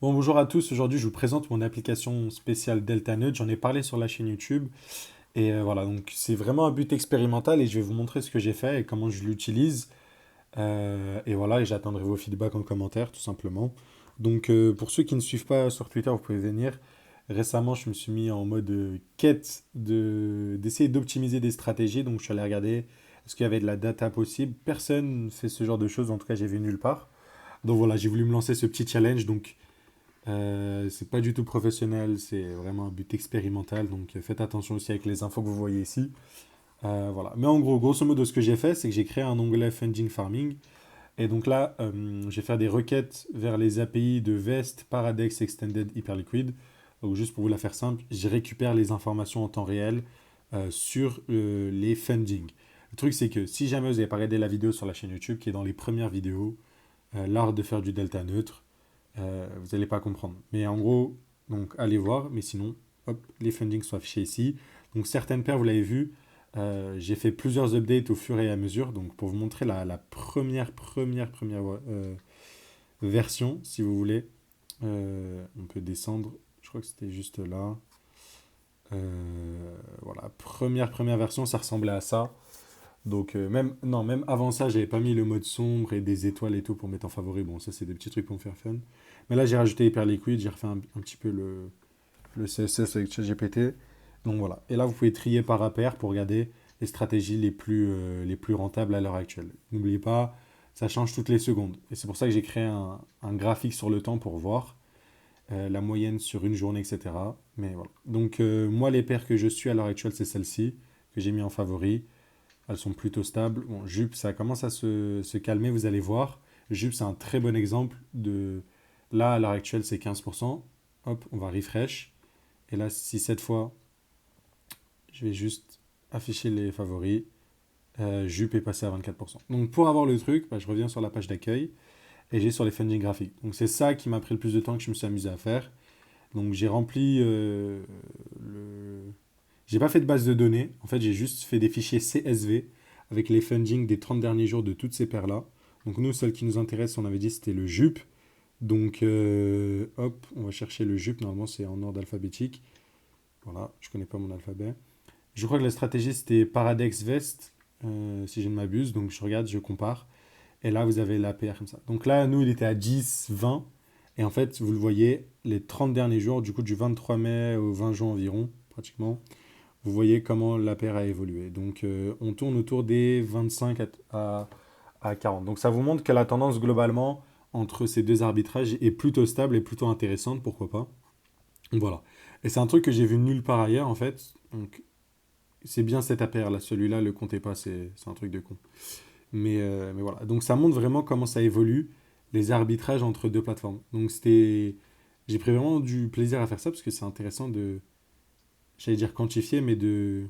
Bon, bonjour à tous, aujourd'hui je vous présente mon application spéciale DeltaNote, j'en ai parlé sur la chaîne YouTube et voilà, donc c'est vraiment un but expérimental et je vais vous montrer ce que j'ai fait et comment je l'utilise. Et voilà, et j'attendrai vos feedbacks en commentaire tout simplement. Donc pour ceux qui ne suivent pas sur Twitter, vous pouvez venir. Récemment, je me suis mis en mode quête d'essayer d'optimiser des stratégies, donc je suis allé regarder est-ce qu'il y avait de la data possible. Personne ne fait ce genre de choses, en tout cas j'ai vu nulle part. Donc voilà, j'ai voulu me lancer ce petit challenge, donc c'est pas du tout professionnel, c'est vraiment un but expérimental, donc faites attention aussi avec les infos que vous voyez ici. Voilà. Mais en gros, grosso modo, ce que j'ai fait, c'est que j'ai créé un onglet Funding Farming. Et donc là, je vais faire des requêtes vers les API de Vest, Paradex, Extended, Hyperliquid. Donc juste pour vous la faire simple, je récupère les informations en temps réel sur les funding. Le truc, c'est que si jamais vous n'avez pas regardé la vidéo sur la chaîne YouTube, qui est dans les premières vidéos, l'art de faire du delta neutre, vous n'allez pas comprendre. Mais en gros, donc allez voir, mais sinon, hop, les fundings sont affichés ici. Donc certaines paires, vous l'avez vu, j'ai fait plusieurs updates au fur et à mesure. Donc pour vous montrer la première version, si vous voulez, on peut descendre. Je crois que c'était juste là. Voilà, première version, ça ressemblait à ça. Donc même, non, même avant ça, j'avais pas mis le mode sombre et des étoiles et tout pour mettre en favori. Bon, ça c'est des petits trucs pour me faire fun. Mais là, j'ai rajouté Hyper Liquid, j'ai refait un petit peu le CSS avec ChatGPT. Donc voilà. Et là, vous pouvez trier par APR pour regarder les stratégies les plus rentables à l'heure actuelle. N'oubliez pas, ça change toutes les secondes. Et c'est pour ça que j'ai créé un graphique sur le temps pour voir la moyenne sur une journée, etc. Mais voilà. Donc moi, les paires que je suis à l'heure actuelle, c'est celle-ci, que j'ai mis en favori. Elles sont plutôt stables. Bon, Jupe, ça commence à se calmer, vous allez voir. Jupe, c'est un très bon exemple de... Là, à l'heure actuelle, c'est 15%. Hop, on va refresh. Et là, si cette fois, je vais juste afficher les favoris, Jupe est passé à 24%. Donc pour avoir le truc, bah, je reviens sur la page d'accueil et j'ai sur les funding graphiques. Donc c'est ça qui m'a pris le plus de temps que je me suis amusé à faire. Donc j'ai rempli le... J'ai pas fait de base de données. En fait, j'ai juste fait des fichiers CSV avec les fundings des 30 derniers jours de toutes ces paires-là. Donc nous, celle qui nous intéresse, on avait dit, c'était le JUP. Donc hop, on va chercher le JUP. Normalement, c'est en ordre alphabétique. Voilà, je connais pas mon alphabet. Je crois que la stratégie, c'était Paradex Vest, si je ne m'abuse. Donc je regarde, je compare. Et là, vous avez l'APR comme ça. Donc là, nous, il était à 10, 20. Et en fait, vous le voyez, les 30 derniers jours, du coup, du 23 mai au 20 juin environ, pratiquement, vous voyez comment l'APR a évolué. Donc, on tourne autour des 25 à 40. Donc, ça vous montre que la tendance, globalement, entre ces deux arbitrages est plutôt stable et plutôt intéressante, pourquoi pas. Donc, voilà. Et c'est un truc que j'ai vu nulle part ailleurs, en fait. Donc, c'est bien cet APR là. Celui-là, le comptez pas, c'est un truc de con. Mais voilà. Donc ça montre vraiment comment ça évolue, les arbitrages entre deux plateformes. Donc c'était... J'ai pris vraiment du plaisir à faire ça parce que c'est intéressant de, j'allais dire quantifier, mais de,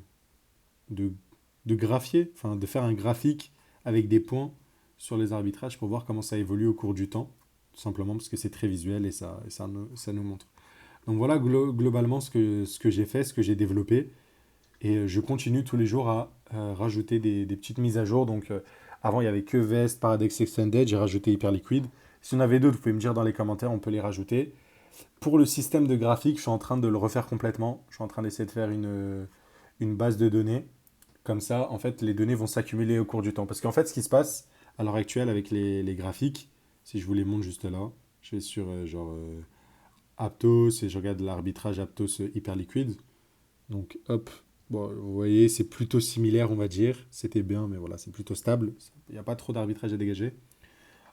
de graphier, enfin de faire un graphique avec des points sur les arbitrages pour voir comment ça évolue au cours du temps, tout simplement parce que c'est très visuel et ça nous montre. Donc voilà globalement ce que j'ai fait, ce que j'ai développé. Et je continue tous les jours à rajouter des petites mises à jour. Donc avant, il n'y avait que Vest, Paradex Extended, j'ai rajouté Hyperliquid. Si on avait d'autres, vous pouvez me dire dans les commentaires, on peut les rajouter. Pour le système de graphique, je suis en train de le refaire complètement. Je suis en train d'essayer de faire une base de données. Comme ça, en fait, les données vont s'accumuler au cours du temps. Parce qu'en fait, ce qui se passe à l'heure actuelle avec les graphiques, si je vous les montre juste là, je vais sur Aptos et je regarde l'arbitrage Aptos Hyperliquid. Donc hop, bon, vous voyez, c'est plutôt similaire, on va dire. C'était bien, mais voilà, c'est plutôt stable. Il n'y a pas trop d'arbitrage à dégager.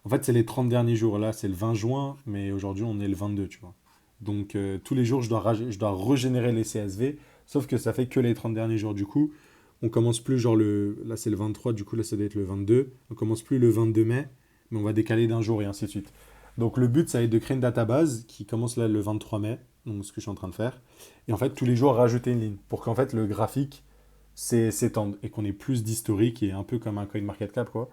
En fait, c'est les 30 derniers jours. Là, c'est le 20 juin, mais aujourd'hui, on est le 22, tu vois. Donc tous les jours, je dois régénérer les CSV, sauf que ça fait que les 30 derniers jours. Du coup, on commence plus genre le... Là, c'est le 23, du coup, là, ça doit être le 22. On commence plus le 22 mai, mais on va décaler d'un jour et ainsi de suite. Donc le but, ça va être de créer une database qui commence là le 23 mai, donc ce que je suis en train de faire. Et en fait, tous les jours, rajouter une ligne pour qu'en fait, le graphique s'étende et qu'on ait plus d'historique et un peu comme un CoinMarketCap, quoi,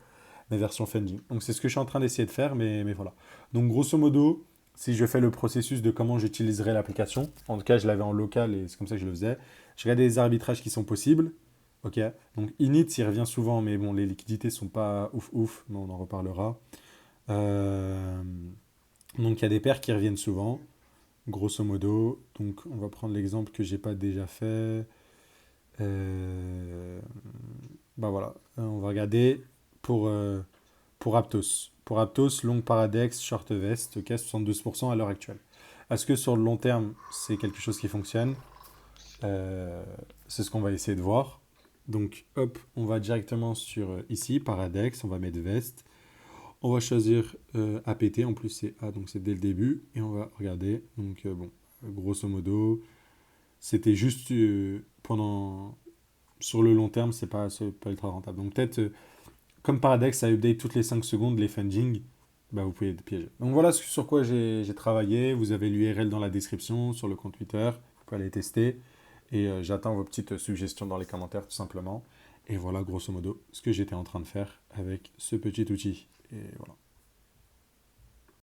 mais version funding. Donc c'est ce que je suis en train d'essayer de faire, mais voilà. Donc grosso modo, si je fais le processus de comment j'utiliserai l'application, en tout cas, je l'avais en local et c'est comme ça que je le faisais, je regardais les arbitrages qui sont possibles. Ok, donc init, il revient souvent, mais bon, les liquidités sont pas ouf ouf, mais on en reparlera. Euh, Donc il y a des paires qui reviennent souvent, grosso modo. Donc on va prendre l'exemple que j'ai pas déjà fait. Euh, Bah voilà, on va regarder pour, euh, pour Aptos. Pour Aptos, longue paradex, short vest, ok, 72% à l'heure actuelle. Est-ce que sur le long terme, c'est quelque chose qui fonctionne? Euh, c'est ce qu'on va essayer de voir. Donc, hop, on va directement sur ici, paradex, on va mettre vest. On va choisir APT, en plus c'est A, donc c'est dès le début. Et on va regarder. Donc, bon, grosso modo, c'était juste pendant. Sur le long terme, c'est pas ultra rentable. Donc, peut-être, comme Paradex, ça update toutes les 5 secondes les funding, bah, vous pouvez être piégé. Donc, voilà sur quoi j'ai travaillé. Vous avez l'URL dans la description, sur le compte Twitter. Vous pouvez aller tester. Et j'attends vos petites suggestions dans les commentaires, tout simplement. Et voilà, grosso modo, ce que j'étais en train de faire avec ce petit outil. Et voilà.